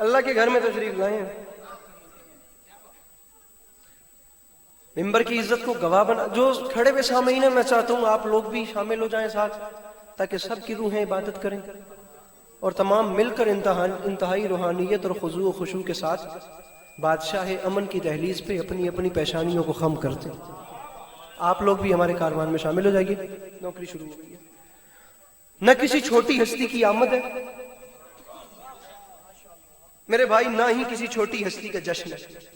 اللہ کے گھر میں تشریف لائے ہیں. ممبر کی عزت کو گواہ بنا. جو کھڑے ہوئے سامعین ہیں میں چاہتا ہوں آپ لوگ بھی شامل ہو جائیں ساتھ, تاکہ سب کی روحیں عبادت کریں اور تمام مل کر انتہائی روحانیت اور خضوع و خشوع کے ساتھ بادشاہ امن کی دہلیز پہ اپنی اپنی پیشانیوں کو خم کرتے ہیں. آپ لوگ بھی ہمارے کاروان میں شامل ہو جائیے. نوکری شروع ہو گئی ہے. نہ کسی چھوٹی ہستی کی آمد ہے میرے بھائی, نہ ہی کسی چھوٹی ہستی کا جشن ہے.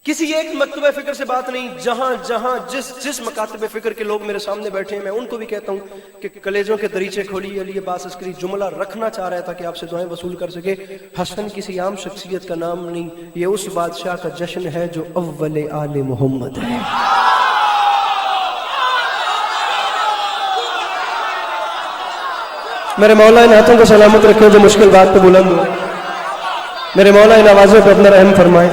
کسی ایک مکتبہ فکر سے بات نہیں. جہاں جہاں جس مکاتب فکر کے لوگ میرے سامنے بیٹھے ہیں میں ان کو بھی کہتا ہوں کہ کلیجوں کے دریچے کھولیے. علی عباس عسکری جملہ رکھنا چاہ رہا تھا کہ آپ سے دعائیں وصول کر سکے. حسن کسی عام شخصیت کا نام نہیں, یہ اس بادشاہ کا جشن ہے جو اول آل محمد ہے. میرے مولا ان ہاتھوں کو سلامت رکھے جو مشکل بات پہ بلند ہو. میرے مولا ان آوازوں پہ اپنا رحم فرمائے.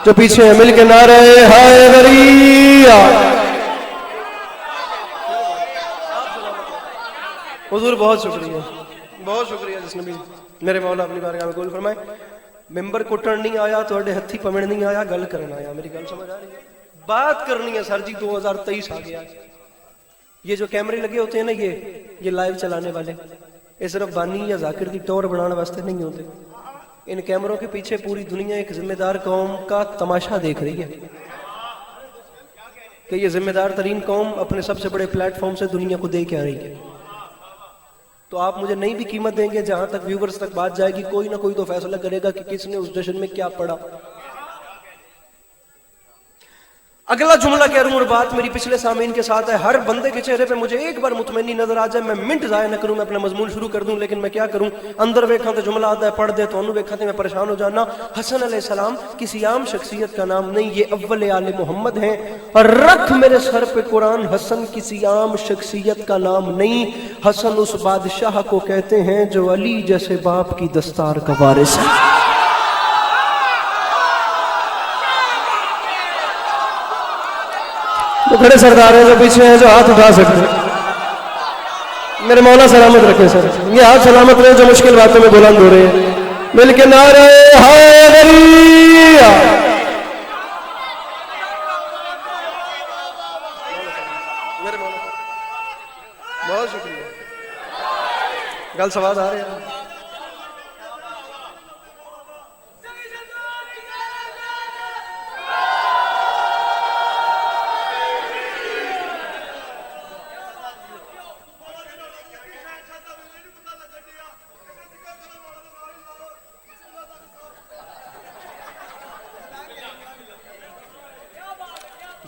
جو پیچھے مل کے نعرہ حیدری. حضور بہت شکریہ, بہت شکریہ جس نے بھی میرے مولا اپنی بارگاہ میں قبول فرمائے. ممبر کٹن نہیں آیا, تھوڑے ہتھی پمڑ نہیں آیا, گل کرنا آیا. میری گل سمجھ آ رہی ہے؟ بات کرنی ہے سر جی. 2023 آ گیا. یہ جو کیمرے لگے ہوتے ہیں نا, یہ لائیو چلانے والے, یہ صرف بانی یا ذاکر کی ٹور بنانے واسطے نہیں ہوتے. ان کیمروں کے پیچھے پوری دنیا ایک ذمہ دار قوم کا تماشا دیکھ رہی ہے کہ یہ ذمہ دار ترین قوم اپنے سب سے بڑے پلیٹ فارم سے دنیا کو دے کے آ رہی ہے. تو آپ مجھے نہیں بھی قیمت دیں گے, جہاں تک ویورز تک بات جائے گی کوئی نہ کوئی تو فیصلہ کرے گا کہ کس نے اس جشن میں کیا پڑھا. اگلا جملہ کہہ رہا ہوں اور بات میری پچھلے سامعین کے ساتھ ہے. ہر بندے کے چہرے پہ مجھے ایک بار مطمئنی نظر آ جائے, میں منٹ ضائع نہ کروں, میں اپنا مضمون شروع کر دوں. لیکن میں کیا کروں, اندر ویکھاں تو جملہ آتا ہے پڑھ دے تو انہوں ویکھاں تے میں پریشان ہو جانا. حسن علیہ السلام کسی عام شخصیت کا نام نہیں, یہ اول آل محمد ہیں. اور رکھ میرے سر پہ قرآن, حسن کسی عام شخصیت کا نام نہیں. حسن اس بادشاہ کو کہتے ہیں جو علی جیسے باپ کی دستار کا وارث ہے. تو کھڑے سردار ہیں جو پیچھے ہیں جو ہاتھ اٹھا سکتے ہیں, میرے مولا سلامت رکھے سر. یہ ہاتھ سلامت رہے جو مشکل باتوں میں بلند ہو رہے ہیں. مل کے نعرہ حیدری. بہت شکریہ. گل سواد آ رہے ہیں.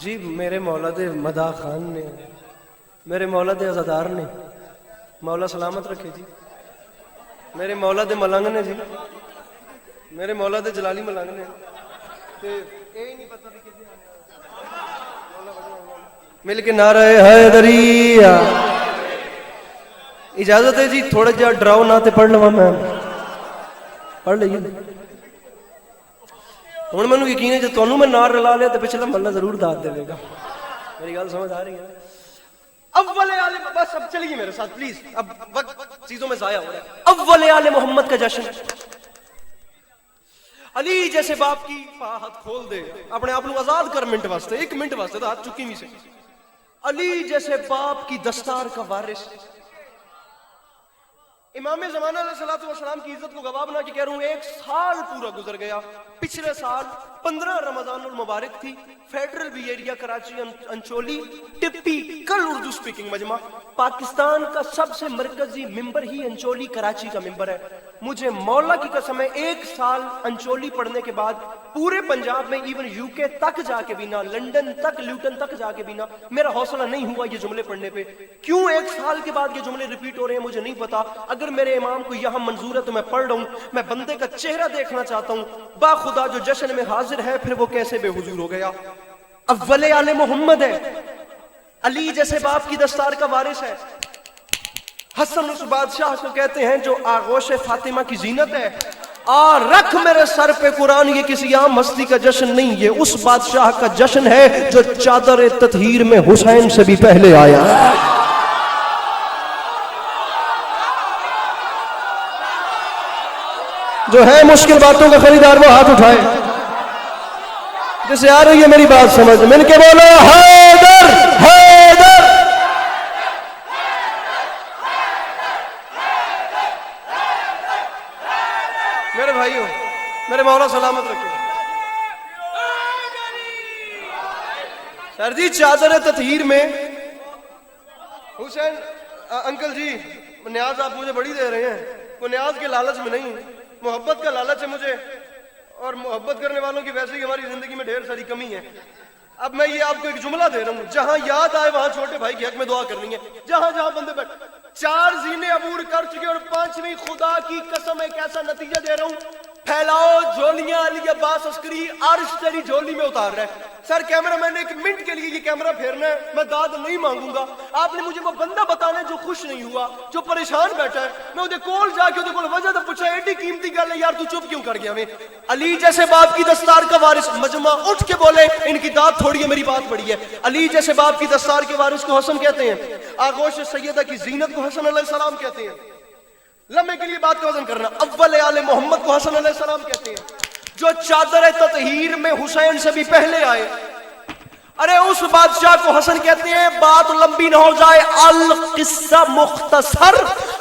جی میرے مولا دے مداح خان نے, میرے مولا دے عزادار نے, مولا سلامت رکھے جی. میرے مولا دے ملنگ نے جی, میرے مولا دے جلالی ملنگ نے. مل کے نعرہ حیدری. اجازت ہے جی تھوڑا جہا ڈراؤ نہ تے پڑھ لوا, میں پڑھ لئیے. ہوں مینوں یقین ہے جب تمہیں میں نار رلا لیا تو پچھلا ملا ضرور داد دے گا. میری گل سمجھ آ رہی ہے؟ اول آل, بس اب چلیے میرے ساتھ پلیز, اب وقت چیزوں میں ضائع ہو رہا ہے. اول آل محمد کا جشن. علی جیسے باپ کی ہاتھ کھول دے, اپنے آپ کو آزاد کر منٹ واسطے, ایک منٹ واسطے تو ہاتھ چکی نہیں سے. علی جیسے باپ کی دستار کا وارث. امام زمانہ علیہ السلام کی عزت کو گواہ بنا کے کہہ رہا ہوں, 1 سال پورا گزر گیا. پچھلے سال 15 رمضان المبارک تھی. Federal B area Karachi Ancholi typical Urdu speaking مجمع. پاکستان کا سب سے مرکزی ممبر ہی انچولی کراچی کا ممبر ہے. مجھے مولا کی قسم ہے 1 سال انچولی پڑھنے کے بعد پورے پنجاب میں ایون یو کے تک جا کے بھی نہ, لنڈن تک, لیوٹن تک جا کے بھی نہ, میرا حوصلہ نہیں ہوا یہ جملے پڑھنے پہ. کیوں 1 سال کے بعد یہ جملے ریپیٹ ہو رہے ہیں مجھے نہیں پتا. اگر میرے امام کو یہاں منظور ہے تو میں پڑھ رہا ہوں. میں بندے کا چہرہ دیکھنا چاہتا ہوں, با خدا جو جشن میں حاضر ہے پھر وہ کیسے بے حضور ہو گیا. اول آل محمد ہے, علی جیسے باپ کی دستار کا وارث ہے. حسن اس بادشاہ کو کہتے ہیں جو آغوش فاطمہ کی زینت ہے. اور رکھ میرے سر پہ قرآن, یہ کسی عام ہستی کا جشن نہیں, یہ اس بادشاہ کا جشن ہے جو چادر تطہیر میں حسین سے بھی پہلے آیا ہے. جو ہے مشکل باتوں کا خریدار وہ ہاتھ اٹھائے. جسے آ رہی ہے میری بات سمجھ, مل کے بولو حیدر حیدر. میرے بھائیوں, میرے مولا سلامت رکھے. سر جی چادر تطہیر میں حسین انکل جی نیاز آپ مجھے بڑی دے رہے ہیں, وہ نیاز کے لالچ میں نہیں, محبت کا لالچ ہے مجھے, اور محبت کرنے والوں کی ویسے ہی ہماری زندگی میں ڈھیر ساری کمی ہے. اب میں یہ آپ کو ایک جملہ دے رہا ہوں, جہاں یاد آئے وہاں چھوٹے بھائی کے حق میں دعا کرنی ہے. جہاں جہاں بندے بیٹھے, 4 زینے عبور کر چکے اور 5ویں خدا کی قسم ایک ایسا نتیجہ دے رہا ہوں, پھیلاؤ جھولیاں, علی عباس عسکری عرش تیری جھولی میں اتار رہا ہے. سر کیمرہ میں نے 1 منٹ کے لیے یہ کیمرہ پھیرنا ہے, میں داد نہیں مانگوں گا. آپ نے مجھے وہ بندہ بتانا ہے جو خوش نہیں ہوا, جو پریشان بیٹھا ہے. میں ادھے کول جا کے ادھے کول وجہ تو پوچھا, ایڈی قیمتی گل ہے یار تو چپ کیوں کر گیا. میں علی جیسے باپ کی دستار کا وارث, مجمع اٹھ کے بولے ان کی داد تھوڑی ہے, میری بات بڑی ہے. علی جیسے باپ کی دستار کے وارث کو حسن کہتے ہیں, آغوش سیدہ کی زینت کو حسن علیہ السلام کہتے ہیں. لمحے کے لیے بات کا وزن کرنا, اول آل محمد کو حسن علیہ السلام کہتے ہیں, جو چادر تطہیر میں حسین سے بھی پہلے آئے. ارے اس بادشاہ کو حسن کہتے ہیں. بات لمبی نہ ہو جائے, القصہ مختصر,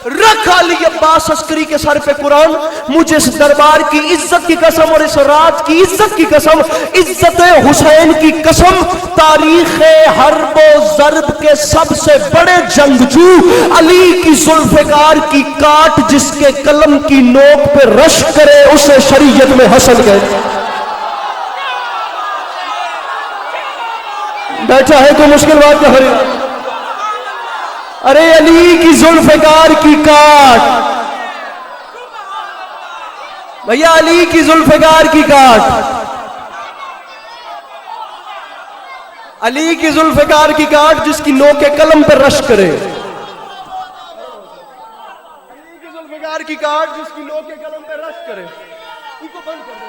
رکھ علی عباس عسکری کے سر پہ قرآن. مجھے اس دربار کی عزت کی قسم اور اس رات کی عزت کی قسم, عزت حسین کی قسم, تاریخ حرب و ضرب کے سب سے بڑے جنگجو علی کی ذوالفقار کی کاٹ جس کے قلم کی نوک پہ رشک کرے اسے شریعت میں حسن کہتے ہیں. بیٹھا ہے تو مشکل بات کا خریدار. ارے علی کی ذوالفقار کی کاٹ, بھیا علی کی ذوالفقار کی کاٹ, علی کی ذوالفقار کی کاٹ جس کی نوک کے قلم پہ رشک کرے. علی کی ذوالفقار کی کاٹ جس کی نوک کے قلم پہ رشک کرے. ان کو بند کر دو.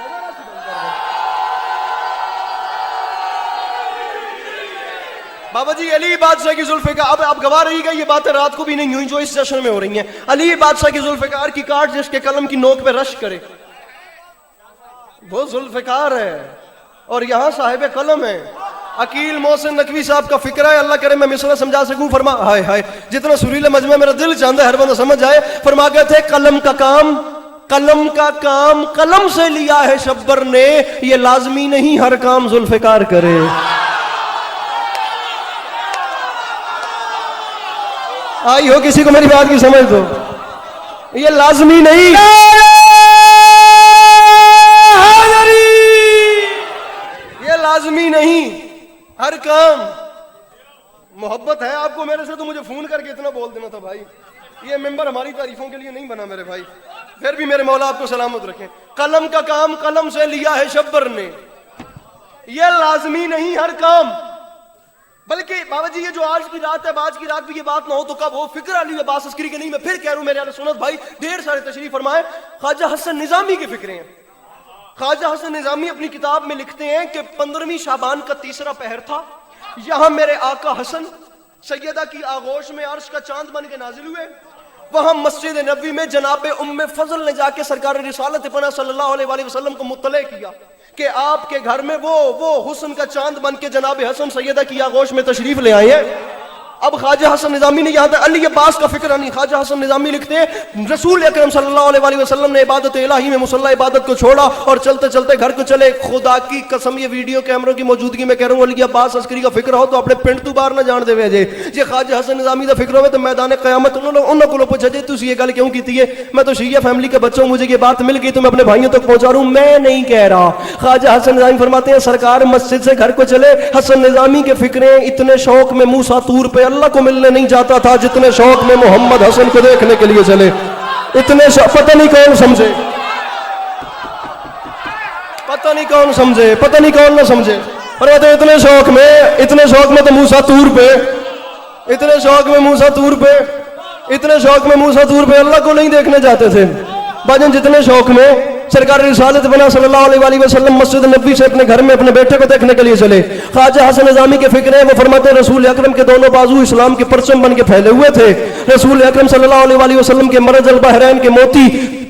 بابا جی علی بادشاہ کی ذوالفقار, اب گواہ رہی گا یہ باتیں رات کو بھی نہیں ہوئی جو اس جشن میں ہو رہی ہیں. علی بادشاہ کی ذوالفقار کی کاٹ جس کے قلم کی نوک پہ رشک کرے, وہ ذوالفقار ہے اور یہاں صاحب قلم ہے. عقیل محسن نقوی صاحب کا فکرہ ہے, اللہ کرے میں مصرع سمجھا سکوں. فرما ہائے ہائے جتنا سریلا مجمع میرا دل چاہتا ہے ہر بندہ سمجھ آئے. فرما گئے تھے قلم کا کام قلم سے لیا ہے شبر نے, یہ لازمی نہیں ہر کام ذوالفقار کرے. آئی ہو کسی کو میری بات کی سمجھ دو, یہ لازمی نہیں, یہ لازمی نہیں ہر کام. محبت ہے آپ کو میرے سے تو مجھے فون کر کے اتنا بول دینا تھا بھائی. یہ ممبر ہماری تعریفوں کے لیے نہیں بنا میرے بھائی. پھر بھی میرے مولا آپ کو سلامت رکھیں. قلم کا کام قلم سے لیا ہے شبر نے, یہ لازمی نہیں ہر کام. بلکہ بابا جی یہ جو آج کی رات ہے, آج کی رات بھی یہ بات نہ ہو تو کب ہو. فکر علی عباس عسکری کے نہیں, میں پھر کہہ رہا ہوں میرے اہل سنت بھائی ڈھیر سارے تشریف فرمائے. خواجہ حسن نظامی کی فکریں ہیں. خواجہ حسن نظامی اپنی کتاب میں لکھتے ہیں کہ 15ویں شعبان کا 3واں پہر تھا, یہاں میرے آقا حسن سیدہ کی آغوش میں عرش کا چاند بن کے نازل ہوئے. وہاں مسجد نبوی میں جناب ام فضل نے جا کے سرکار رسالت پناہ صلی اللہ علیہ وآلہ وسلم کو مطلع کیا کہ آپ کے گھر میں وہ حسن کا چاند بن کے جناب حسن سیدہ کی آغوش میں تشریف لے آئے ہیں. اب خواجہ حسن نظامی نے یہاں تک علی عباس کا فکر نہیں. خواجہ حسن نظامی لکھتے ہیں رسول اکرم صلی اللہ علیہ وآلہ وسلم نے عبادت الہی میں مصلی عبادت کو چھوڑا اور چلتے چلتے گھر کو چلے. خدا کی قسم یہ ویڈیو کیمروں کی موجودگی میں کہہ رہا ہوں, علی عباس عسکری کا فکر ہو تو اپنے پنڈ تو باہر نہ جان دے وے جی. خواجہ حسن نظامی کا فکر ہوئے تو میدان قیامت انہوں کو پوچھا جی تسی یہ گل کیوں کیتی ہے. میں تو شیعہ فیملی کے بچوں, مجھے یہ بات مل گئی تو میں اپنے بھائیوں تک پہنچا رہا ہوں, میں نہیں کہہ رہا. خواجہ حسن نظامی فرماتے ہیں سرکار مسجد سے گھر کو چلے, حسن نظامی کے فکریں اتنے شوق میں موسیٰ طور پہ اللہ کو ملنے نہیں جاتا تھا جتنے شوق میں محمد حسن کو دیکھنے کے لیے چلے. اتنے پتہ نہیں کون سمجھے, پتہ نہیں کون سمجھے, پتہ نہیں کون نہ سمجھے. اور اتنے شوق میں تو موسیٰ طور پہ, اتنے شوق میں موسیٰ طور پہ, اتنے شوق میں موسیٰ طور پہ اللہ کو نہیں دیکھنے جاتے تھے بھاجن. جتنے شوق میں سرکار رسالت بنا صلی اللہ علیہ وآلہ وسلم مسجد نبوی سے اپنے گھر میں اپنے بیٹے کو دیکھنے کے لیے چلے. خواجہ حسن نظامی کے فکر ہے, وہ فرماتے ہیں رسول اکرم کے دونوں بازو اسلام کے پرچم بن کے پھیلے ہوئے تھے. رسول اکرم صلی اللہ علیہ وآلہ وسلم کے مرج البحرین کے موتی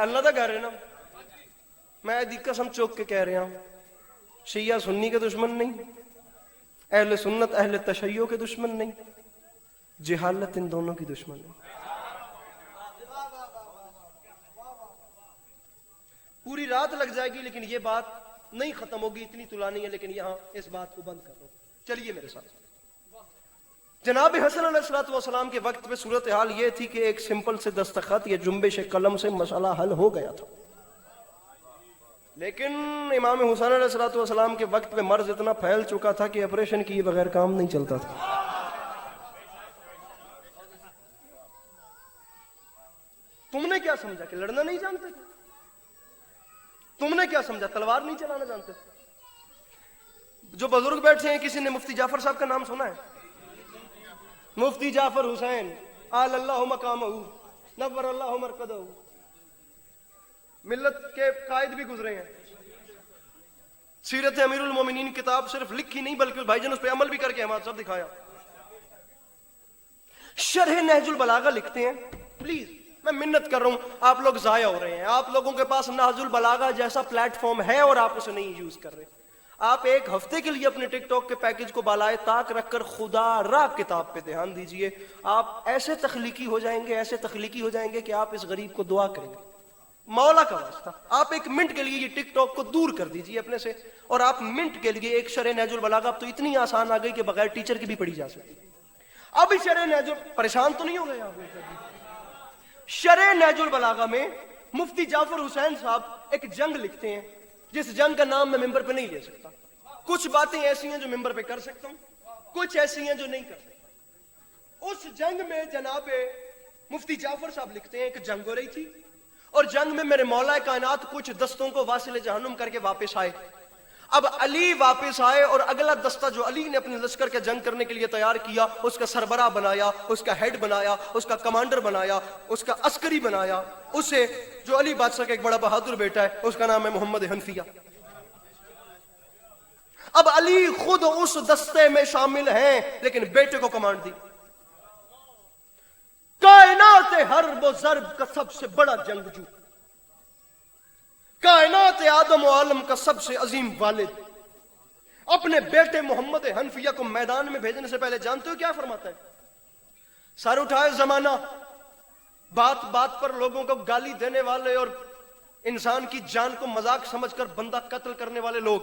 اللہ دا گھر ہے نا. میں دی قسم چوک کے کہہ رہا ہوں, شیعہ سنی کے دشمن نہیں, اہل سنت اہل تشیع کے دشمن نہیں, جہالت ان دونوں کی دشمن ہے. پوری رات لگ جائے گی لیکن یہ بات نہیں ختم ہوگی, اتنی طولانی ہے, لیکن یہاں اس بات کو بند کر دو. چلیے میرے ساتھ. جناب حسن علیہ السلام کے وقت پہ صورتحال یہ تھی کہ ایک سمپل سے دستخط یا جنبش قلم سے مسئلہ حل ہو گیا تھا, لیکن امام حسین علیہ السلام کے وقت پہ مرض اتنا پھیل چکا تھا کہ آپریشن کیے بغیر کام نہیں چلتا تھا. تم نے کیا سمجھا کہ لڑنا نہیں جانتے تھے؟ تم نے کیا سمجھا تلوار نہیں چلانا جانتے تھے؟ جو بزرگ بیٹھے ہیں, کسی نے مفتی جعفر صاحب کا نام سنا ہے؟ مفتی جعفر حسین آل اللہ مقامہ نور اللہ مرقدہ, ملت کے قائد بھی گزرے ہیں. سیرت امیر المومنین کتاب صرف لکھی نہیں بلکہ بھائی جان اس پہ عمل بھی کر کے ہمارے سب دکھایا. شرح نہج البلاغہ لکھتے ہیں, پلیز میں منت کر رہا ہوں, آپ لوگ ضائع ہو رہے ہیں. آپ لوگوں کے پاس نہج البلاغہ جیسا پلیٹ فارم ہے اور آپ اسے نہیں یوز کر رہے. آپ ایک ہفتے کے لیے اپنے ٹک ٹاک کے پیکج کو بالائے طاق رکھ کر خدا را کتاب پہ دھیان دیجئے. آپ ایسے تخلیقی ہو جائیں گے, ایسے تخلیقی ہو جائیں گے کہ آپ اس غریب کو دعا کریں گے. مولا کا واسطہ آپ ایک منٹ کے لیے یہ ٹک ٹاک کو دور کر دیجئے اپنے سے, اور آپ منٹ کے لیے ایک شرح نہج البلاغہ اب تو اتنی آسان آ گئی کہ بغیر ٹیچر کی بھی پڑھی جا سکتی. اب اس شرح نہج پریشان تو نہیں ہو گئے آپ؟ شرح نہج البلاغہ میں مفتی جعفر حسین صاحب ایک جنگ لکھتے ہیں جس جنگ کا نام میں ممبر پہ نہیں لے سکتا. کچھ باتیں ایسی ہیں جو ممبر پہ کر سکتا ہوں, کچھ ایسی ہیں جو نہیں کر سکتا. اس جنگ میں جناب مفتی جعفر صاحب لکھتے ہیں ایک جنگ ہو رہی تھی, اور جنگ میں میرے مولا کائنات کچھ دستوں کو واصل جہنم کر کے واپس آئے. اب علی واپس آئے اور اگلا دستہ جو علی نے اپنے لشکر کے جنگ کرنے کے لیے تیار کیا, اس کا سربراہ بنایا, اس کا ہیڈ بنایا, اس کا کمانڈر بنایا, اس کا عسکری بنایا, اسے جو علی بادشاہ کا ایک بڑا بہادر بیٹا ہے اس کا نام ہے محمد حنفیہ. اب علی خود اس دستے میں شامل ہیں لیکن بیٹے کو کمانڈ دی. کائنات حرب و ضرب کا سب سے بڑا جنگجو, کائنات آدم و عالم کا سب سے عظیم والد, اپنے بیٹے محمد حنفیہ کو میدان میں بھیجنے سے پہلے جانتے ہو کیا فرماتا ہے؟ سر اٹھائے زمانہ, بات بات پر لوگوں کو گالی دینے والے اور انسان کی جان کو مذاق سمجھ کر بندہ قتل کرنے والے لوگ,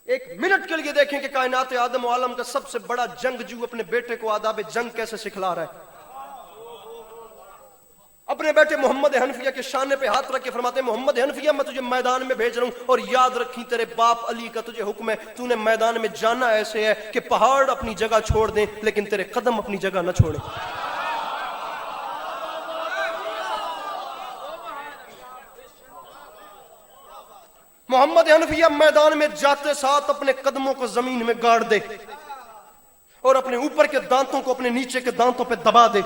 ایک منٹ کے لیے دیکھیں کہ کائنات آدم و عالم کا سب سے بڑا جنگجو اپنے بیٹے کو آداب جنگ کیسے سکھلا رہا ہے. اپنے بیٹے محمد حنفیہ کے شانے پہ ہاتھ رکھ کے فرماتے ہیں, محمد حنفیہ میں تجھے میدان میں بھیج رہا ہوں, اور یاد رکھی تیرے باپ علی کا تجھے حکم ہے, تو نے میدان میں جانا ایسے ہے کہ پہاڑ اپنی جگہ چھوڑ دیں لیکن تیرے قدم اپنی جگہ نہ چھوڑیں. محمد حنفیہ میدان میں جاتے ساتھ اپنے قدموں کو زمین میں گاڑ دے اور اپنے اوپر کے دانتوں کو اپنے نیچے کے دانتوں پہ دبا دے.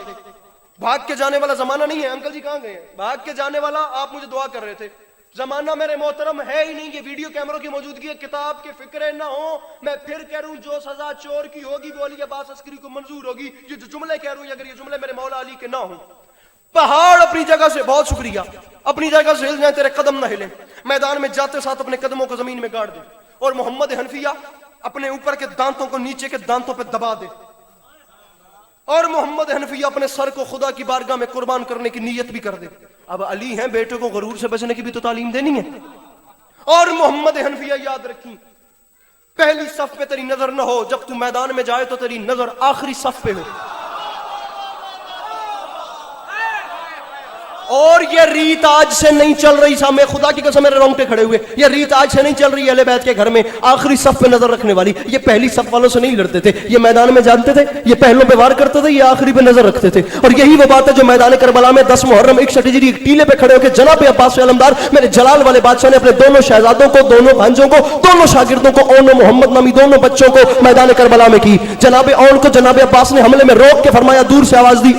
بھاگ کے جانے والا زمانہ نہیں ہے. انکل جی کہاں گئے ہیں؟ بھاگ کے جانے والا آپ مجھے دعا کر رہے تھے. زمانہ میرے محترم ہے ہی نہیں. یہ ویڈیو کیمروں کی موجودگی ہے, کتاب کے فکرے نہ ہوں. میں پھر کہہ رہا ہوں, جو سزا چور کی ہوگی وہ علی عباس عسکری کو منظور ہوگی. یہ جو جملے کہہ رہا ہوں اگر یہ جملے میرے مولا علی کے نہ ہوں. پہاڑ اپنی جگہ سے, بہت شکریہ, اپنی جگہ سے ہل جائیں, تیرے قدم نہ ہلیں. میدان میں جاتے ساتھ اپنے قدموں کو زمین میں گاڑ دے اور محمد حنفیہ اپنے اوپر کے دانتوں کو نیچے کے دانتوں پہ دبا دے, اور محمد حنفیہ اپنے سر کو خدا کی بارگاہ میں قربان کرنے کی نیت بھی کر دے. اب علی ہیں, بیٹے کو غرور سے بچنے کی بھی تو تعلیم دینی ہے. اور محمد حنفیہ یاد رکھیں, پہلی صف پہ تیری نظر نہ ہو, جب تو میدان میں جائے تو تیری نظر آخری صف پہ ہو. اور یہ ریت آج سے نہیں چل رہی, سامنے خدا کی قسم میرے رونگٹے کھڑے ہوئے, یہ ریت آج سے نہیں چل رہی اہل بیت کے گھر میں آخری صف پہ نظر رکھنے والی. یہ پہلی صف والوں سے نہیں لڑتے تھے, یہ میدان میں جانتے تھے, یہ پہلوں پہ وار کرتے تھے, یہ آخری پہ نظر رکھتے تھے. اور یہی وہ بات ہے جو میدان کربلا میں 10 محرم 61 ہجری ایک ٹیلے پہ کھڑے ہو کے جناب عباس علمدار میرے جلال والے بادشاہ نے اپنے دونوں شہزادوں کو, دونوں بھانجوں کو, دونوں شاگردوں کو, اون و محمد نامی دونوں بچوں کو میدان کربلا میں کی. جناب اون کو جناب عباس نے حملے میں روک کے فرمایا, دور سے آواز دی,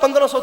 1500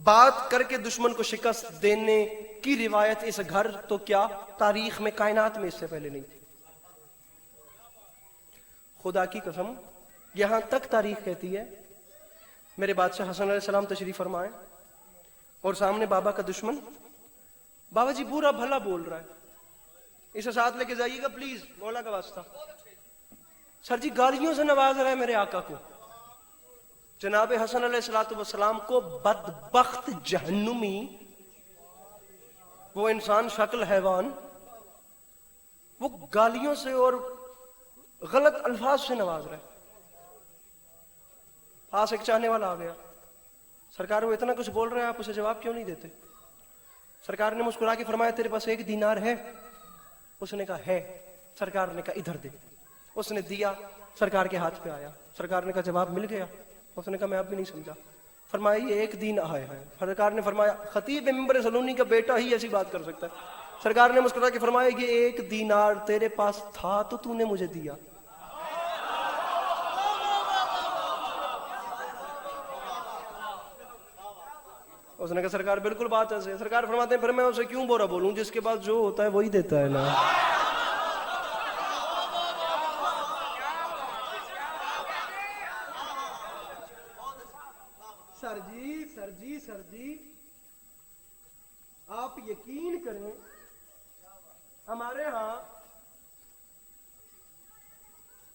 بات کر کے دشمن کو شکست دینے کی روایت اس گھر تو کیا تاریخ میں کائنات میں اس سے پہلے نہیں تھی. خدا کی قسم یہاں تک تاریخ کہتی ہے میرے بادشاہ حسن علیہ السلام تشریف فرمائے اور سامنے بابا کا دشمن، بابا جی برا بھلا بول رہا ہے، اسے ساتھ لے کے جائیے گا پلیز، مولا کا واسطہ. سر جی گالیوں سے نواز رہا ہے میرے آقا کو. جناب حسن علیہ السلام کو بدبخت جہنمی، وہ انسان شکل حیوان، وہ گالیوں سے اور غلط الفاظ سے نواز رہا ہے. پاس ایک چاہنے والا آ گیا، سرکار وہ اتنا کچھ بول رہا ہے آپ اسے جواب کیوں نہیں دیتے؟ سرکار نے مسکرا کے فرمایا تیرے پاس 1 دینار ہے؟ اس نے کہا ہے. سرکار نے کہا ادھر دے. اس نے دیا، سرکار کے ہاتھ پہ آیا. سرکار نے کہا جواب مل گیا؟ اس نے کہا میں اب بھی نہیں سمجھا. فرمایا یہ 1 دین آئے ہیں. سرکار نے فرمایا خطیب ممبر سلونی کا بیٹا ہی ایسی بات کر سکتا ہے. سرکار نے مسکرا کے فرمایا یہ 1 دینار تیرے پاس تھا تو نے مجھے دیا. اس نے کہا سرکار بالکل بات ایسے ہے. سرکار فرماتے ہیں پھر میں اسے کیوں برا بولوں جس کے پاس جو ہوتا ہے وہی دیتا ہے نا. سر جی آپ یقین کریں ہمارے ہاں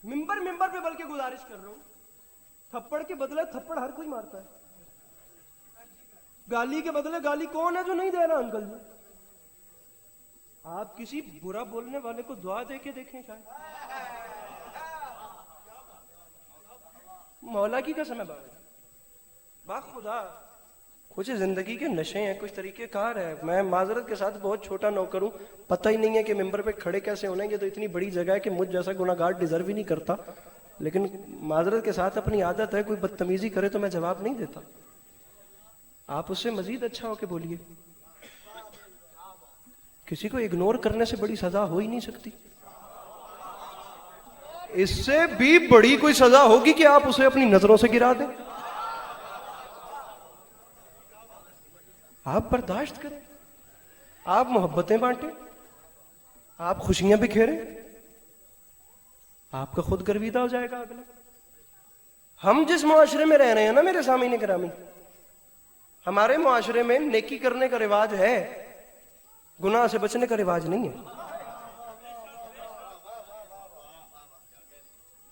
ممبر پہ بلکہ گزارش کر رہا ہوں، تھپڑ کے بدلے تھپڑ ہر کوئی مارتا ہے، گالی کے بدلے گالی کون ہے جو نہیں دے رہا انکل جی؟ آپ کسی برا بولنے والے کو دعا دے کے دیکھیں شاید. مولا کی قسم ہے با خدا کچھ زندگی کے نشے ہیں، کچھ طریقے کار ہے. میں معذرت کے ساتھ بہت چھوٹا نوکر ہوں، پتہ ہی نہیں ہے کہ ممبر پہ کھڑے کیسے ہونے. یہ تو اتنی بڑی جگہ ہے کہ مجھ جیسا گناہگار ڈیزرو ہی نہیں کرتا، لیکن معذرت کے ساتھ اپنی عادت ہے، کوئی بدتمیزی کرے تو میں جواب نہیں دیتا. آپ اس سے مزید اچھا ہو کے بولیے. کسی کو اگنور کرنے سے بڑی سزا ہو ہی نہیں سکتی. اس سے بھی بڑی کوئی سزا ہوگی کہ آپ اسے اپنی نظروں سے گرا دیں. آپ برداشت کریں، آپ محبتیں بانٹیں، آپ خوشیاں بکھیریں، آپ کا خود گرویدہ ہو جائے گا اگلا. ہم جس معاشرے میں رہ رہے ہیں نا میرے سامعین گرامی، ہمارے معاشرے میں نیکی کرنے کا رواج ہے، گناہ سے بچنے کا رواج نہیں ہے.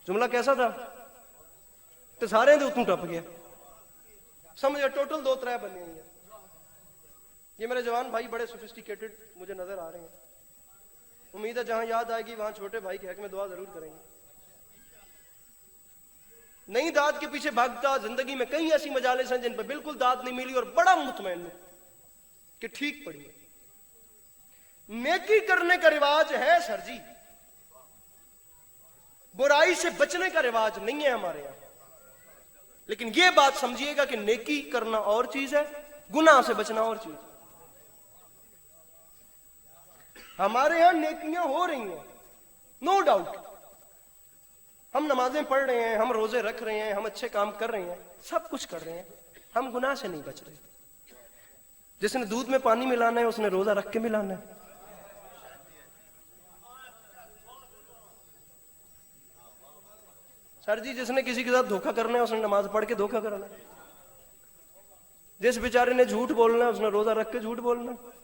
جملہ کیسا تھا؟ تو سارے دے اتوں ٹپ گیا. سمجھے ٹوٹل 2-3 بنے ہیں. یہ میرے جوان بھائی بڑے سوفسٹیکیٹڈ مجھے نظر آ رہے ہیں. امید ہے جہاں یاد آئے گی وہاں چھوٹے بھائی کے حق میں دعا ضرور کریں گے. نئی داد کے پیچھے بھاگتا زندگی میں کئی ایسی مجالس ہیں جن پہ بالکل داد نہیں ملی اور بڑا مطمئن ہوں کہ ٹھیک پڑی ہے. نیکی کرنے کا رواج ہے سر جی، برائی سے بچنے کا رواج نہیں ہے ہمارے یہاں. لیکن یہ بات سمجھیے گا کہ نیکی کرنا اور چیز ہے، گناہ سے بچنا اور چیز. ہمارے یہاں نیکیاں ہو رہی ہیں نو ڈاؤٹ. ہم نمازیں پڑھ رہے ہیں، ہم روزے رکھ رہے ہیں، ہم اچھے کام کر رہے ہیں، سب کچھ کر رہے ہیں، ہم گناہ سے نہیں بچ رہے. جس نے دودھ میں پانی ملانا ہے اس نے روزہ رکھ کے ملانا ہے. سر جی جس نے کسی کے ساتھ دھوکہ کرنا ہے اس نے نماز پڑھ کے دھوکہ کرنا ہے. جس بیچارے نے جھوٹ بولنا ہے اس نے روزہ رکھ کے جھوٹ بولنا ہے.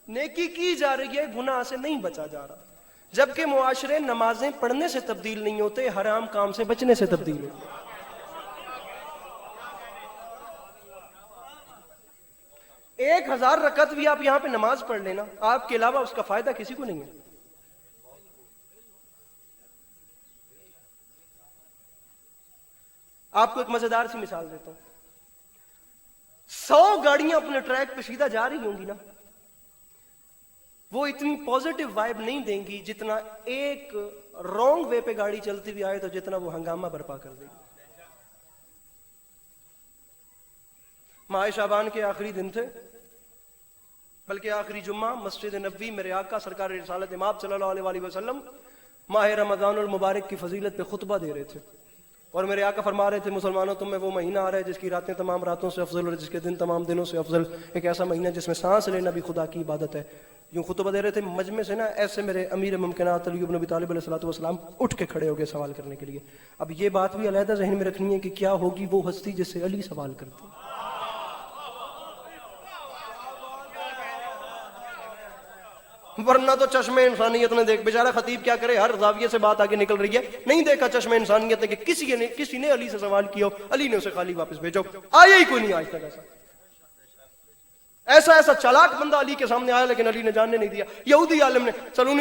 نیکی کی جا رہی ہے، گناہ سے نہیں بچا جا رہا. جبکہ معاشرے نمازیں پڑھنے سے تبدیل نہیں ہوتے، حرام کام سے بچنے سے تبدیل ہوتے. 1000 رکعت بھی آپ یہاں پہ نماز پڑھ لینا، آپ کے علاوہ اس کا فائدہ کسی کو نہیں ہے. آپ کو ایک مزیدار سی مثال دیتا ہوں. 100 گاڑیاں اپنے ٹریک پہ سیدھا جا رہی ہوں گی نا، وہ اتنی پازیٹیو وائب نہیں دیں گی جتنا ایک رانگ وے پہ گاڑی چلتی ہوئی آئے تو جتنا وہ ہنگامہ برپا کر دے گی. ماہ شعبان کے آخری دن تھے، بلکہ آخری جمعہ مسجد نبوی میرے آقا سرکار رسالت امام صلی اللہ علیہ وسلم ماہ رمضان المبارک کی فضیلت پہ خطبہ دے رہے تھے. اور میرے آقا فرما رہے تھے مسلمانوں تم میں وہ مہینہ آ رہا ہے جس کی راتیں تمام راتوں سے افضل اور جس کے دن تمام دنوں سے افضل، ایک ایسا مہینہ جس میں سانس لینا بھی خدا کی عبادت ہے۔ یوں خطبہ دے رہے تھے مجمع سے نا، ایسے میرے امیر ممکنات علی بن ابی طالب علیہ الصلوۃ والسلام اٹھ کے کھڑے ہو گئے سوال کرنے کے لیے۔ اب یہ بات بھی علیحدہ ذہن میں رکھنی ہے کہ کیا ہوگی وہ ہستی جس سے علی سوال کرتے، ورنہ تو چشمے انسانیت نے دیکھ، بیچارہ خطیب کیا کرے، ہر زاویے سے بات آگے نکل رہی ہے، نہیں دیکھا چشمے انسانیت نے کہ کسی نے علی سے سوال کیا ہو، علی نے اسے خالی واپس بھیجو، آیا ہی کوئی نہیں آج تک ایسا چالاک بندہ علی کے سامنے آیا، لیکن علی نے جاننے نہیں دیا۔ یہودی عالم نے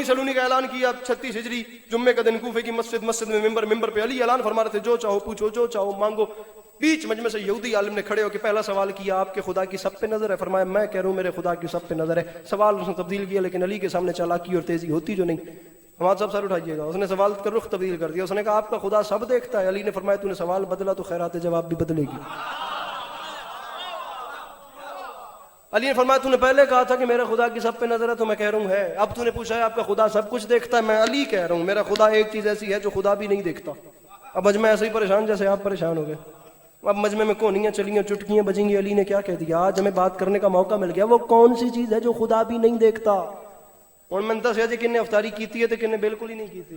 سلونی کا اعلان کیا 36 ہجری جمعے کا دن، کوفے کی مسجد میں ممبر پہ علی اعلان فرما رہے تھے جو چاہو پوچھو، جو چاہو مانگو۔ بیچ مجمع سے یہودی عالم نے کھڑے ہو کے پہلا سوال کیا، آپ کے خدا کی سب پہ نظر ہے؟ فرمایا میں کہہ رہا ہوں میرے خدا کی سب پہ نظر ہے۔ سوال اس نے تبدیل کیا، لیکن علی کے سامنے چالاکی اور تیزی ہوتی جو نہیں۔ ہمارا سب سر اٹھائیے گا، اس نے سوال کا رخ تبدیل کر دیا، اس نے کہا آپ کا خدا سب دیکھتا ہے۔ علی نے فرمایا تو نے سوال بدلا تو خیرات جواب بھی بدلے گی۔ علی نے فرمایا تو نے پہلے کہا تھا کہ میرے خدا کی سب پہ نظر ہے، تو میں کہہ رہا ہوں ہے، اب تو نے پوچھا ہے آپ کا خدا سب کچھ دیکھتا ہے، میں علی کہہ رہا ہوں میرا خدا ایک چیز ایسی ہے جو خدا بھی نہیں دیکھتا۔ اب مجمع ایسے ہی پریشان جیسے آپ پریشان ہو گئے۔ اب مجمع میں کونیاں چلیاں، چٹکیاں بجیں گی، علی نے کیا کہہ دیا؟ آج ہمیں بات کرنے کا موقع مل گیا، وہ کون سی چیز ہے جو خدا بھی نہیں دیکھتا؟ اور میں دس جی کن افطاری کیتی ہے تو کن بالکل ہی نہیں کیتی۔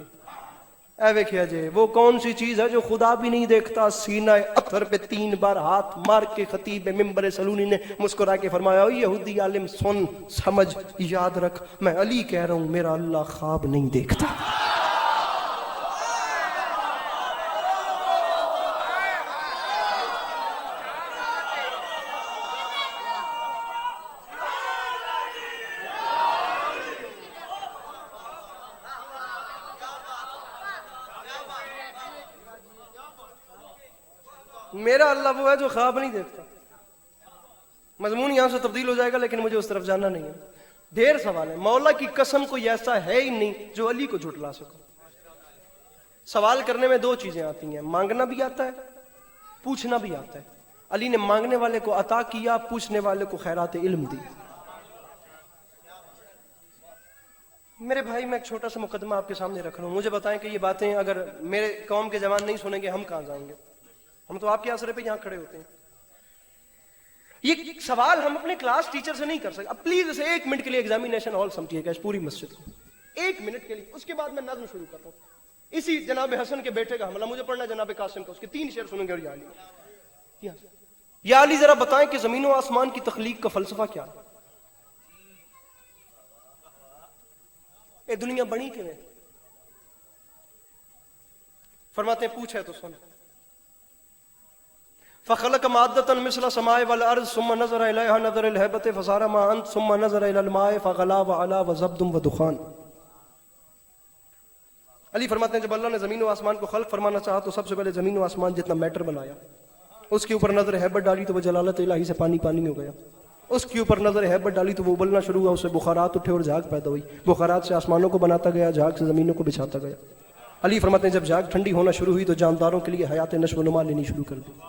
اے ویکھیا جی وہ کون سی چیز ہے جو خدا بھی نہیں دیکھتا؟ سینہ اطہر پہ 3 بار ہاتھ مار کے خطیب ممبر سلونی نے مسکرا کے فرمایا او یہودی عالم سن سمجھ یاد رکھ، میں علی کہہ رہا ہوں میرا اللہ خواب نہیں دیکھتا۔ میرا اللہ وہ ہے جو خواب نہیں دیکھتا۔ مضمون یہاں سے تبدیل ہو جائے گا لیکن مجھے اس طرف جانا نہیں ہے۔ ڈھیر سوال ہے، مولا کی قسم کوئی ایسا ہے ہی نہیں جو علی کو جھٹلا سکو۔ سوال کرنے میں 2 چیزیں آتی ہیں، مانگنا بھی آتا ہے، پوچھنا بھی آتا ہے۔ علی نے مانگنے والے کو عطا کیا، پوچھنے والے کو خیرات علم دی۔ میرے بھائی میں ایک چھوٹا سا مقدمہ آپ کے سامنے رکھ رہا ہوں، مجھے بتائیں کہ یہ باتیں اگر میرے قوم کے جوان نہیں سنیں گے ہم کہاں جائیں گے؟ ہم تو آپ کے آسرے پہ یہاں کھڑے ہوتے ہیں۔ یہ سوال ہم اپنے کلاس ٹیچر سے نہیں کر سکتے۔ اب پلیز اسے 1 منٹ کے لیے ایگزامینیشن ہال سمجھیے گا اس پوری مسجد کو، 1 منٹ کے لیے، اس کے بعد میں نظم شروع کرتا ہوں۔ اسی جناب حسن کے بیٹے کا حملہ مجھے پڑھنا، جناب قاسم کا، اس کے 3 شعر سنیں گے۔ اور یا علی ذرا بتائیں کہ زمین و آسمان کی تخلیق کا فلسفہ کیا ہے؟ یہ دنیا بنی کیوں ہے؟ فرماتے ہیں پوچھے تو سن۔ فخلق مادة مثل السماء والارض ثم نظر اليها نظر الهبة فصار ماء ثم نظر الى الماء فغلا وعلا وزبد ودخان۔ علی فرماتے ہیں جب اللہ نے زمین و آسمان کو خلق فرمانا چاہا تو سب سے پہلے زمین و آسمان جتنا میٹر بنایا، اس کے اوپر نظر ہیبت ڈالی تو وہ جلالت الہی سے پانی پانی میں ہو گیا، اس کے اوپر نظر ہیبت ڈالی تو وہ ابلنا شروع ہوا، اس سے بخارات اٹھے اور جھاگ پیدا ہوئی، بخارات سے آسمانوں کو بناتا گیا، جھاگ سے زمینوں کو بچھاتا گیا۔ علی فرماتے ہیں جب جھاگ ٹھنڈی ہونا شروع ہوئی تو جانداروں کے لیے حیات نشو و نما لینی شروع کر دی۔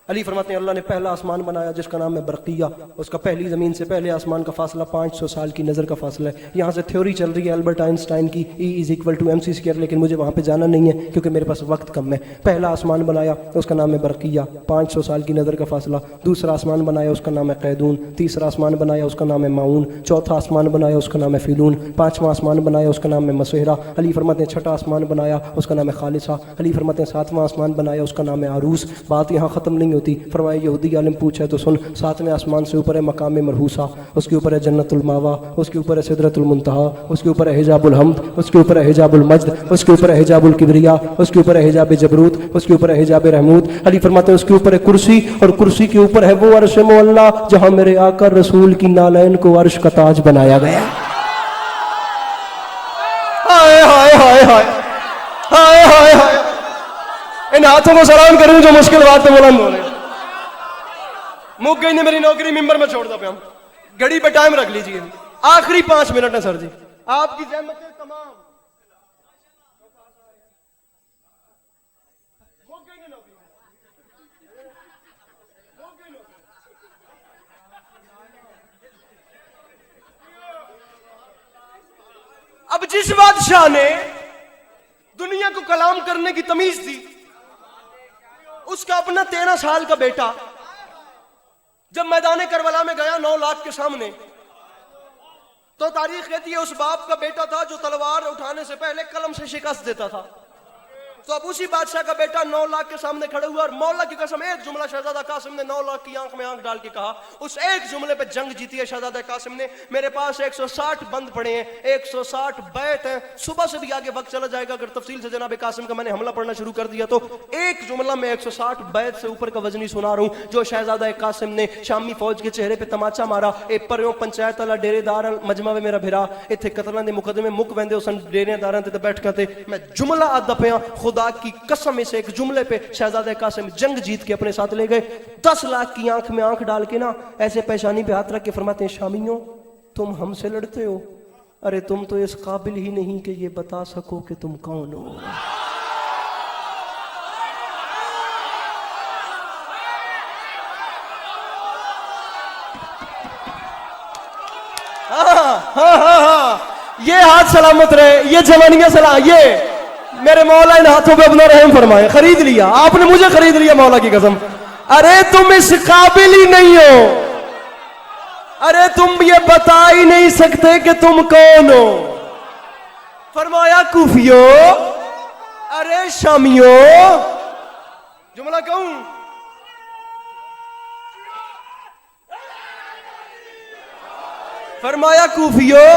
علی فرماتے ہیں اللہ نے پہلا آسمان بنایا جس کا نام ہے برقیہ، اس کا پہلی زمین سے پہلے آسمان کا فاصلہ 500 سال کی نظر کا فاصلہ ہے۔ یہاں سے تھیوری چل رہی ہے البرٹ آئنسٹائن کی E=mc²، لیکن مجھے وہاں پہ جانا نہیں ہے کیونکہ میرے پاس وقت کم ہے۔ پہلا آسمان بنایا اس کا نام ہے برقیہ، 500 سال کی نظر کا فاصلہ۔ دوسرا آسمان بنایا اس کا نام ہے قیدون، تیسرا آسمان بنایا اس کا نام ہے معون، چوتھا آسمان بنایا اس کا نام ہے فیلون، پانچواں آسمان بنایا اس کا نام ہے مسہرہ۔ علی فرماتے ہیں چھٹا آسمان بنایا اس کا نام ہے خالصہ۔ علی فرماتے ہیں ساتواں آسمان بنایا اس کا نام ہے عروس۔ بات یہاں ختم نہیں ہوتی، فرمایا یہودی عالم پوچھا تو سن، 7ویں آسمان سے اوپر ہے مقام مرحوسہ، اس کے اوپر ہے جنت الماوا، اس کے اوپر ہے سدرۃ المنتہا، اس کے اوپر ہے حجاب الحمد، اس کے اوپر ہے حجاب المجد، اس کے اوپر ہے حجاب الکبریا، اس کے اوپر ہے حجاب جبروت، اس کے اوپر ہے حجاب رحمود۔ علی فرماتے ہیں اس کے اوپر ہے کرسی، اور کرسی کے اوپر ہے وہ عرش معلا جہاں میرے آقا رسول کی نالین کو عرش کا تاج بنایا گیا۔ ہائے ہائے ہائے ہائے ہائے ہائے ہائے، ان ہاتھوں کو سلام کروں جو مشکل بات پہ بلند ہو رہے ہیں۔ مک گئی نے میری نوکری، ممبر میں چھوڑ دو پہ ہم، گھڑی پہ ٹائم رکھ لیجئے، آخری 5 منٹ ہے سر جی، آپ کی زحمتیں تمام۔ اب جس بادشاہ نے دنیا کو کلام کرنے کی تمیز دی، اس کا اپنا 13 سال کا بیٹا جب میدان کربلا میں گیا 9 لاکھ کے سامنے، تو تاریخ کہتی ہے اس باپ کا بیٹا تھا جو تلوار اٹھانے سے پہلے قلم سے شکست دیتا تھا. تو اب اسی بادشاہ کا بیٹا 9 لاکھ کے سامنے کھڑے ہوا اور مولا کی قسم ایک جملہ شہزادہ قاسم نے 9 لاکھ کی آنکھ میں آنکھ ڈال کے کہا. اس ایک جملے پہ جنگ جیتی ہے شہزادہ قاسم نے. میرے پاس 160 بند پڑے ہیں، 160 بیت ہیں، صبح سے بھی آگے وقت چلا جائے گا. اگر تفصیل سے جناب قاسم کا میں نے حملہ پڑھنا شروع کر دیا تو ایک جملہ میں 160 بیت سے اوپر کا وزنی سنا رہا ہوں جو شہزادہ قاسم نے شامی فوج کے چہرے پہ تماچا مارا. اے پریوں پنچایت والا ڈیرے دار مجمع میں میرا بھرا ایتھے قتلاں دے مقدمے مک ویندے اسن ڈیرے داراں تے بیٹھ کے میں جملہ آدا پیا. خدا کی قسم سے ایک جملے پہ شہزادہ قاسم جنگ جیت کے اپنے ساتھ لے گئے. 10 لاکھ کی آنکھ میں آنکھ ڈال کے نا ایسے پیشانی پہ ہاتھ رکھ کے فرماتے ہیں شامیوں تم ہم سے لڑتے ہو، ارے تم تو اس قابل ہی نہیں کہ یہ بتا سکو کہ تم کون ہو. ہاں یہ ہاتھ سلامت رہے، یہ جوانیاں سلام، یہ میرے مولا ان ہاتھوں پہ اپنا رحم فرمائے. خرید لیا آپ نے، مجھے خرید لیا مولا کی قسم. ارے تم اس قابل ہی نہیں ہو، ارے تم یہ بتا ہی نہیں سکتے کہ تم کون ہو. فرمایا کوفیو، ارے شامیو، جملہ کہوں فرمایا کوفیو،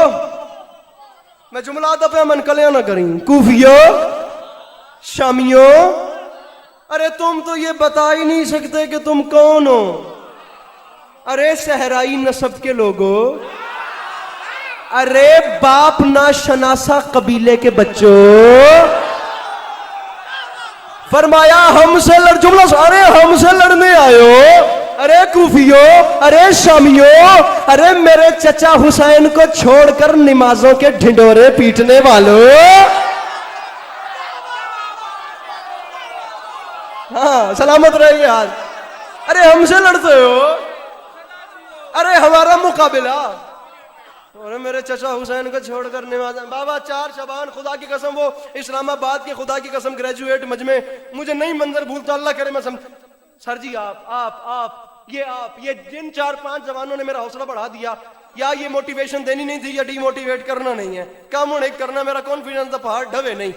میں جملہ آتا پہ منقلیاں نہ کریں. کوفیو، شامیو، ارے تم تو یہ بتا ہی نہیں سکتے کہ تم کون ہو. ارے صحرائی نسب کے لوگوں، ارے باپ نہ شناسا قبیلے کے بچوں. فرمایا ہم سے لڑ، جملہ ارے ہم سے لڑنے آئے ہو. ارے کوفیو، ارے شامیو، ارے میرے چچا حسین کو چھوڑ کر نمازوں کے ڈھنڈورے پیٹنے والوں. ہاں سلامت رہے گے آج. ارے ہم سے لڑتے ہو، ارے ہمارا مقابلہ، ارے میرے چچا حسین کو چھوڑ کر نماز. بابا 4 شعبان خدا کی قسم، وہ اسلام آباد کے خدا کی قسم گریجویٹ مجمع، مجھے نہیں منظر بھولتا، اللہ کرے میں سمجھ. سر جی آپ یہ جن 4-5 جوانوں نے میرا حوصلہ بڑھا دیا، یا یہ موٹیویشن دینی نہیں تھی یا ڈی موٹیویٹ کرنا نہیں ہے، کام ہونے کرنا، میرا کانفیڈنس دا پہاڑ ڈھوے نہیں.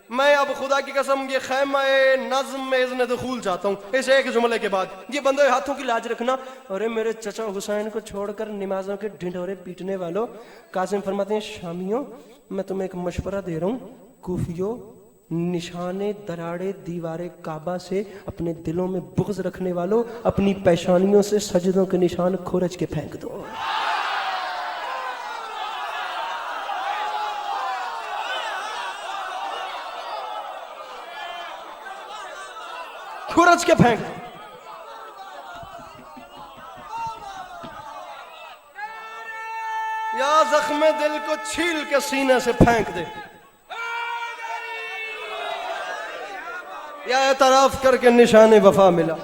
میں اب خدا کی قسم یہ خیمہ نظم میں اذن دخول چاہتا ہوں اس ایک جملے کے بعد. یہ بندے ہاتھوں کی لاج رکھنا. ارے میرے چچا حسین کو چھوڑ کر نمازوں کے ڈھنڈورے پیٹنے والوں. قاسم فرماتے ہیں شامیوں میں تمہیں ایک مشورہ دے رہا ہوں. کوفیوں، نشانے دراڑے دیوار کعبہ سے اپنے دلوں میں بغض رکھنے والوں، اپنی پیشانیوں سے سجدوں کے نشان کھورچ کے پھینک دو. کھورچ کے پھینک دو. یا زخم دل کو چھیل کے سینے سے پھینک دے، یا اعتراف کر کے نشان وفا ملا.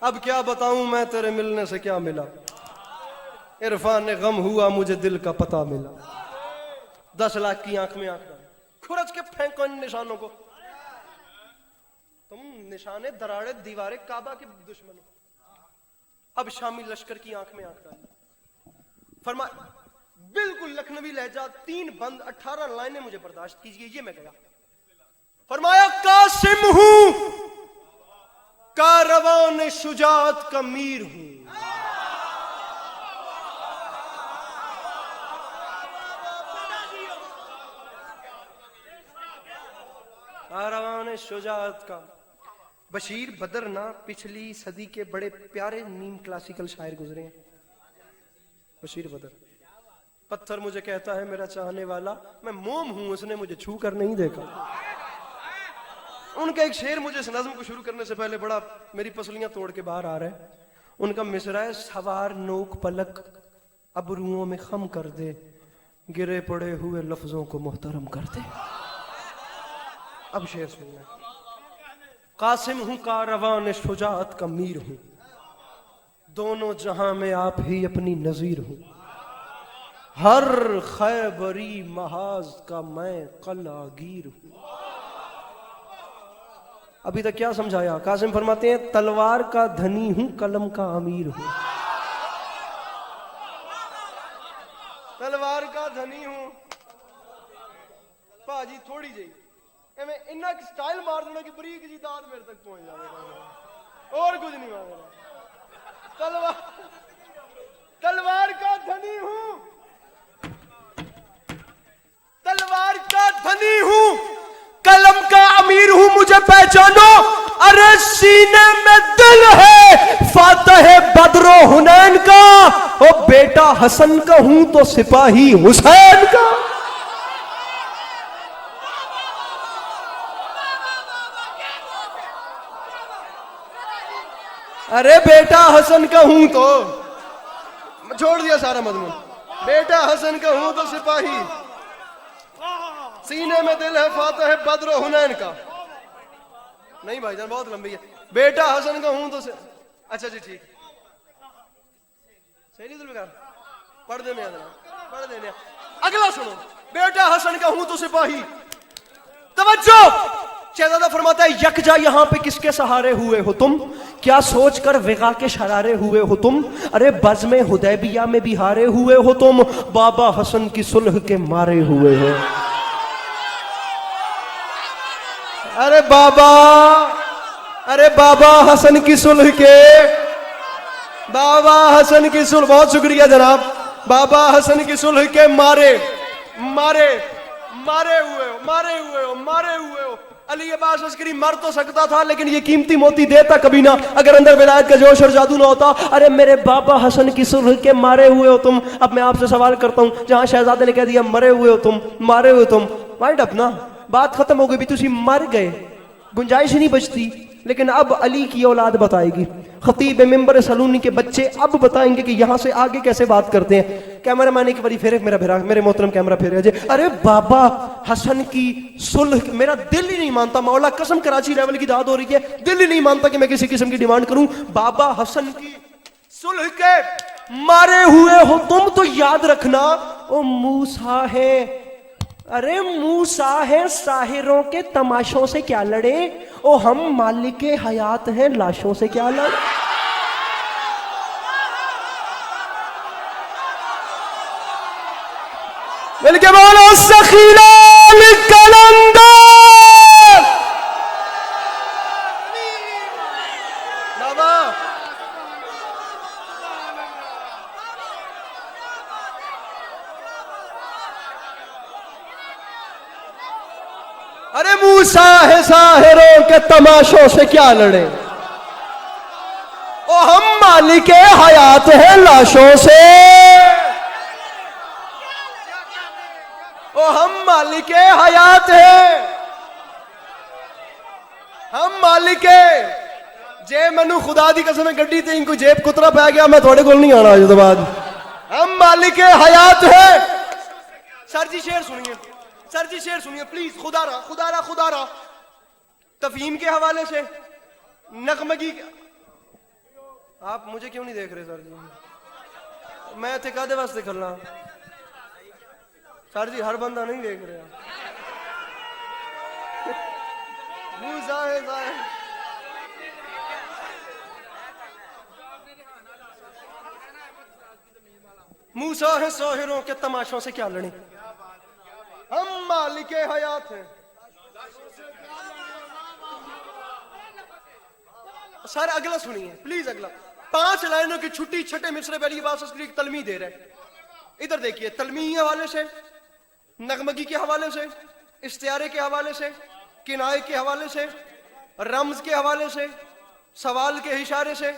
اب کیا بتاؤں میں تیرے ملنے سے کیا ملا، عرفان غم ہوا مجھے دل کا پتہ ملا. 10 لاکھ کی آنکھ میں آنکھ ڈال، کھرچ کے پھینکو ان نشانوں کو. تم نشانے دراڑے دیوارے کعبہ کے دشمن ہو. اب شامی لشکر کی آنکھ میں آنکھ ڈال. فرمایا بالکل لکھنوی لہجہ، 3 بند 18 لائنیں مجھے برداشت کیجئے. یہ میں گیا. فرمایا قاسم ہوں، کاروان شجاعت کا میر ہوں. کاروان شجاعت کا. بشیر بدر نا پچھلی صدی کے بڑے پیارے نیم کلاسیکل شاعر گزرے ہیں. بشیر بدر. پتھر مجھے کہتا ہے میرا چاہنے والا، میں موم ہوں اس نے مجھے چھو کر نہیں دیکھا. ان کا ایک شعر مجھے اس نظم کو شروع کرنے سے پہلے بڑا میری پسلیاں توڑ کے باہر آ رہا ہے. ان کا مصرع ہے سوار نوک پلک ابروؤں میں خم کر دے، گرے پڑے ہوئے لفظوں کو محترم کر دے. اب شعر سننا. قاسم ہوں کاروان شجاعت کا میر ہوں، دونوں جہاں میں آپ ہی اپنی نظیر ہوں. ہر خیبری محاذ کا میں قلعہ گیر ہوں. ابھی تک کیا سمجھایا؟ قاسم فرماتے ہیں تلوار کا دھنی ہوں قلم کا امیر ہوں. تلوار کا دھنی ہوں پاجی تھوڑی جی میں انہاں کی سٹائل مار دینا کہ بریک جی داد میرے تک پہنچ جائے اور کچھ نہیں مانگنا. تلوار کا دھنی ہوں تلوار کا دھنی ہوں قلم کا امیر ہوں مجھے پہچانو ارے سینے میں دل ہے فاتح بدر و حنین کا او بیٹا حسن کا ہوں تو سپاہی حسین کا. ارے بیٹا حسن کا ہوں تو چھوڑ دیا سارا مضمون. بیٹا حسن کا ہوں تو سپاہی سینے میں دل ہے فاتح بدر و حنین کا. نہیں بھائی جان بہت لمبی ہے. بیٹا حسن کا ہوں تو اچھا جی ٹھیک صحیح نہیں دل پڑھ دینے پڑھ دینے. اگلا سنو. بیٹا حسن کا ہوں تو سپاہی. توجہ. شہزادہ فرماتا ہے یکجا یہاں پہ کس کے سہارے ہوئے ہو تم؟ کیا سوچ کر وغا کے شرارے ہوئے ہو تم؟ ارے بزم حدیبیہ میں بھی ہارے ہوئے ہو تم. بابا حسن کی صلح کے مارے ہوئے ہو. ارے بابا حسن کی صلح کے بابا حسن کی صلح. بہت شکریہ جناب. بابا حسن کی صلح کے مارے ہوئے ہو. علی عباس عسکری مر تو سکتا تھا لیکن یہ قیمتی موتی دیتا کبھی نہ اگر اندر ولایت کا جوش اور جادو نہ ہوتا. ارے میرے بابا حسن کی صلح کے مارے ہوئے ہو تم. اب میں آپ سے سوال کرتا ہوں جہاں شہزادے نے کہہ دیا مرے ہوئے ہو تم مارے ہوئے تم وائنڈ اپ نا بات ختم ہو گئی. بھی تسی مر گئے گنجائش نہیں بچتی. لیکن اب علی کی اولاد بتائے گی. خطیب ممبر سلونی کے بچے اب بتائیں گے کہ یہاں سے آگے کیسے بات کرتے ہیں. کیمرہ مین ایک باری پھیرے میرے محترم کیمرہ پھیرے جی. ارے بابا حسن کی صلح میرا دل ہی نہیں مانتا. مولا قسم کراچی لیول کی داد ہو رہی ہے. دل ہی نہیں مانتا کہ میں کسی قسم کی ڈیمانڈ کروں. بابا حسن کی صلح کے مارے ہوئے ہو تم تو یاد رکھنا او موسیٰ ہے. ارے موسیٰ ہے ساحروں کے تماشوں سے کیا لڑے. او ہم مالک حیات ہیں لاشوں سے کیا لڑے. مل کے بولو سخیلان کلندر. بابا ارے موسیٰ ہے ساحروں کے تماشوں سے کیا لڑے. او ہم مالک حیات ہیں لاشوں سے. او ہم مالک حیات ہیں. ہم مالک جے منو خدا دی قسم گڈی تے ان کو جیب کترا پہ گیا میں تھوڑے کول نہیں آنا اج تو بعد. ہم مالک حیات ہیں. سر جی شعر سنیے. سر جی شعر سنیے پلیز. خدا را تفہیم کے حوالے سے نغمگی آپ مجھے کیوں نہیں دیکھ رہے سر جی؟ میں تے کدے واسطے کھلنا سر جی؟ ہر بندہ نہیں دیکھ رہا. موسیٰ ہے ساحروں کے تماشوں سے کیا لڑیں. ہم مالک حیات ہیں. سر اگلا سنیے پلیز. اگلا 5 لائنوں کی چھٹی چھٹے مصرے پہ علی عباس عسکری ایک تلمیح دے رہے. ادھر دیکھیے. تلمیح حوالے سے نغمگی کے حوالے سے استعارے کے حوالے سے کنائے کے حوالے سے رمز کے حوالے سے سوال کے اشارے سے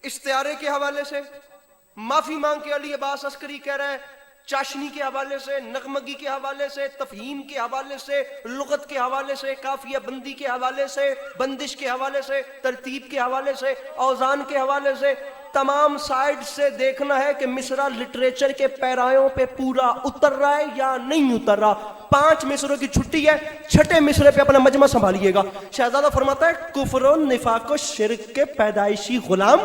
استعارے کے حوالے سے معافی مانگ کے علی عباس عسکری کہہ رہا ہے. چاشنی کے حوالے سے نغمگی کے حوالے سے تفہیم کے حوالے سے لغت کے حوالے سے قافیہ بندی کے حوالے سے بندش کے حوالے سے ترتیب کے حوالے سے اوزان کے حوالے سے تمام سائیڈ سے دیکھنا ہے کہ مصرع لٹریچر کے پیرایوں پہ پورا اتر رہا ہے یا نہیں اتر رہا. 5 مصروں کی چھٹی ہے. چھٹے مصرے پہ اپنا مجمع سنبھالیے گا. شہزادہ فرماتا ہے کفر و نفاق و شرک کے پیدائشی غلام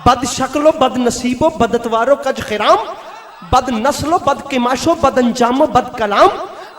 بد شکل و بد نصیب و بد اتوار و کج خرام بد نسل و بد قماش و بد انجام و بد کلام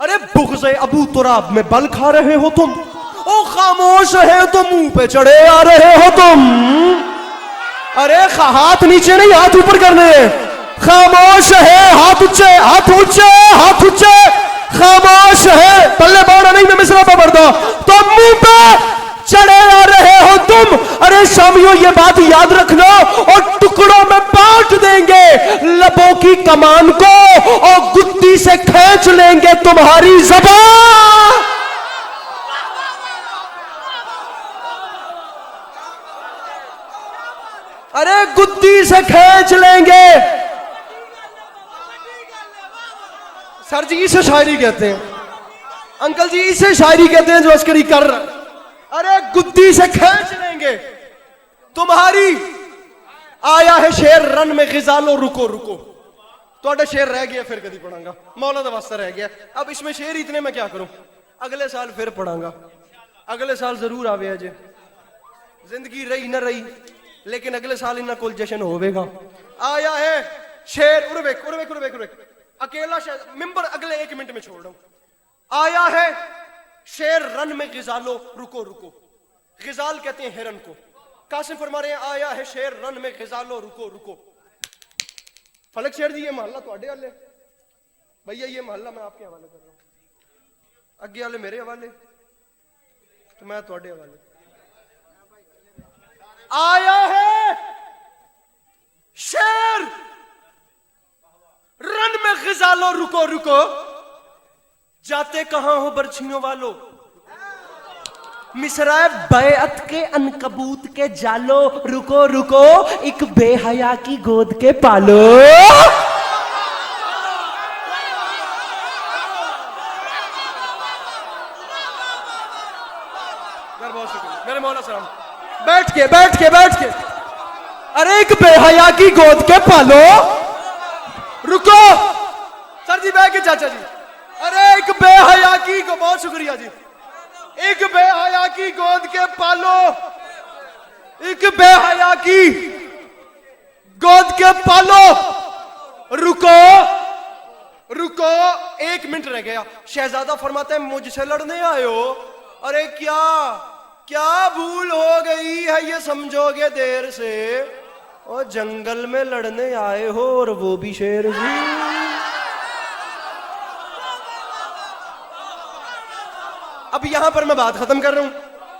ارے بغض ابو تراب میں بل کھا رہے ہو تم، او خاموش ہے تو منہ پہ چڑھے آ رہے ہو تم. ارے ہاتھ نیچے نہیں، ہاتھ اوپر کرنے ہیں. خاموش ہے، ہاتھ اونچے، ہاتھ اونچے، ہاتھ اونچے. خاموش ہے، پلے باڑا نہیں میں مصرع پہ پڑھتا، تو منہ پہ چڑھے آ رہے ہو تم. ارے شامیوں یہ بات یاد رکھنا، اور ٹکڑوں میں بانٹ دیں گے لبوں کی کمان کو، اور گدی سے کھینچ لیں گے تمہاری زبان. ارے گدی سے کھینچ لیں گے. سر جی اسے شاعری کہتے ہیں، انکل جی اسے شاعری کہتے ہیں جو عسکری کر رہا ہے. ارے گدی سے کھینچ لیں گے تمہاری. آیا ہے شیر رن میں غزالو رکو رکو. تو شیر رہ گیا، پھر کدی پڑھاں گا، مولا دا واسطہ رہ گیا. اب اس میں شیر اتنے میں کیا کروں، اگلے سال پھر پڑھاں گا. اگلے سال ضرور آوے جے، زندگی رہی نہ رہی لیکن اگلے سال انہاں کول جشن ہوے گا. آیا ہے شیر، ارویک اکیلا ممبر اگلے 1 منٹ میں چھوڑ رہا ہوں. آیا ہے شیر رن میں غزالو رکو رکو. غزال کہتے ہیں ہرن کو. قاسم فرما رہے ہیں آیا ہے شیر رن میں غزالو رکو رکو. فلک شیر جی یہ محلہ تواڈے والے بھیا، یہ محلہ میں آپ کے حوالے کر رہا ہوں، اگے والے میرے حوالے تو میں تواڈے حوالے. آیا ہے شیر رن میں غزالو رکو رکو. جاتے کہاں ہو برچھیوں والو، مصرع بیعت کے عنکبوت کے جالو. رکو رکو ایک بے حیا کی گود کے پالو. بہت شکریہ میرے مولا سلام. بیٹھ کے ارے ایک بے حیا کی گود کے پالو. رکو سر جی بیٹھ کے چاچا جی. ارے ایک بے حیا کی کو، بہت شکریہ جی. ایک بے حیا کی گود کے پالو، ایک بے حیا کی گود کے پالو. رکو 1 منٹ رہ گیا. شہزادہ فرماتا ہے مجھ سے لڑنے آئے ہو. ارے کیا بھول ہو گئی ہے یہ سمجھو گے دیر سے، اور جنگل میں لڑنے آئے ہو اور وہ بھی شیر جی. اب یہاں پر میں بات ختم کر رہا ہوں.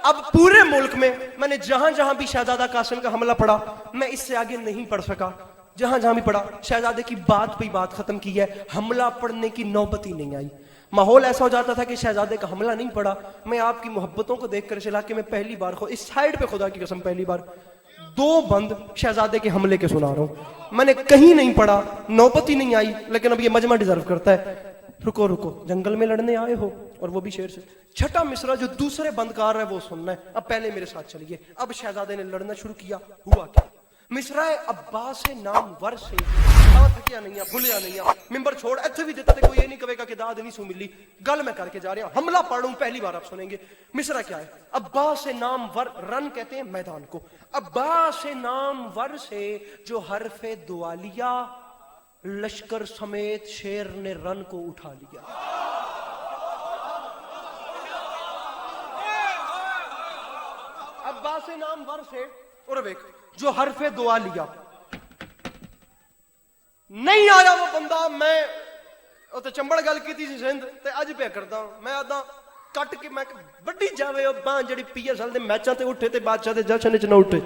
اب پورے ملک میں نے جہاں بھی شہزادہ قاسم کا حملہ پڑھا، میں اس سے آگے نہیں پڑھ سکا. جہاں بھی پڑھا شہزادے کی بات پہ بات ختم کی ہے، حملہ پڑھنے کی نوبت ہی نہیں آئی. ماحول ایسا ہو جاتا تھا کہ شہزادے کا حملہ نہیں پڑا. میں آپ کی محبتوں کو دیکھ کر اس علاقے میں پہلی بار اس سائیڈ پہ خدا کی قسم پہلی بار 2 بند شہزادے کے حملے کے سنا رہا ہوں. میں نے کہیں نہیں پڑھا، نوبت ہی نہیں آئی، لیکن اب یہ مجمع ڈیزرو کرتا ہے. رکو جنگل میں لڑنے آئے ہو اور وہ بھی شیر سے. چھٹا مصرع جو دوسرے بندکار ہے وہ سننا ہے. اب پہلے میرے ساتھ چلیے. اب شہزادے نے لڑنا شروع کیا. ہوا کیا؟ مصرع عباس نامور سے تھکیا نہیں بھولیا نہیں. ممبر چھوڑ ایتھے بھی دیتا تھے، کوئی یہ نہیں کہے گا کہ داد نہیں سو ملی. گل میں کر کے جا رہا ہوں، حملہ پڑھوں پہلی بار آپ سنیں گے. مصرع کیا ہے؟ عباس نامور، رن کہتے ہیں میدان کو. عباس نامور سے جو حرف دعا لیا، لشکر سمیت شیر نے رن کو اٹھا لیا. عباس نامور سے اور جو حرف دعا لیا، نہیں آیا وہ بندہ. میں تے چمبڑ گل کی سندھ تے اج پہ کردا میں آدا کٹ کے میں بڑی جاوے او باں جڑی پی ایس ایل دے میچاں تے اٹھے تے بادشاہ دے جشن وچ نہ اٹھے.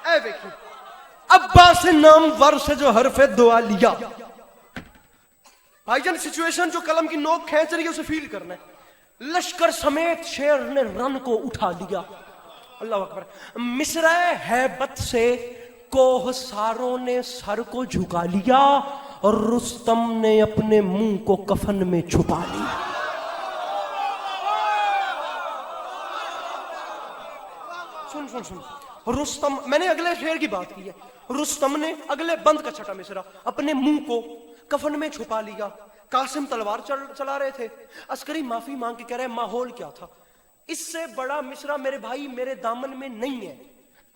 اے ویکھو عباس نامور سے جو حرف دعا لیا. بھائی جان سچویشن جو قلم کی نوک کھینچ رہی ہے اسے فیل کرنا ہے. لشکر سمیت شیر نے رن کو اٹھا لیا. اللہ اکبر. مصرع ہیبت سے کوہ ساروں نے سر کو جھکا لیا اور رستم نے اپنے منہ کو کفن میں چھپا لیا. سن رستم، میں نے اگلے شعر کی بات کی ہے. رستم نے اگلے بند کا چھٹا مصرع اپنے منہ کو کفن میں چھپا لیا. قاسم تلوار چلا رہے تھے، عسکری معافی مانگ کے کہہ رہے ماحول کیا تھا. اس سے بڑا مصرع میرے بھائی میرے دامن میں نہیں ہے.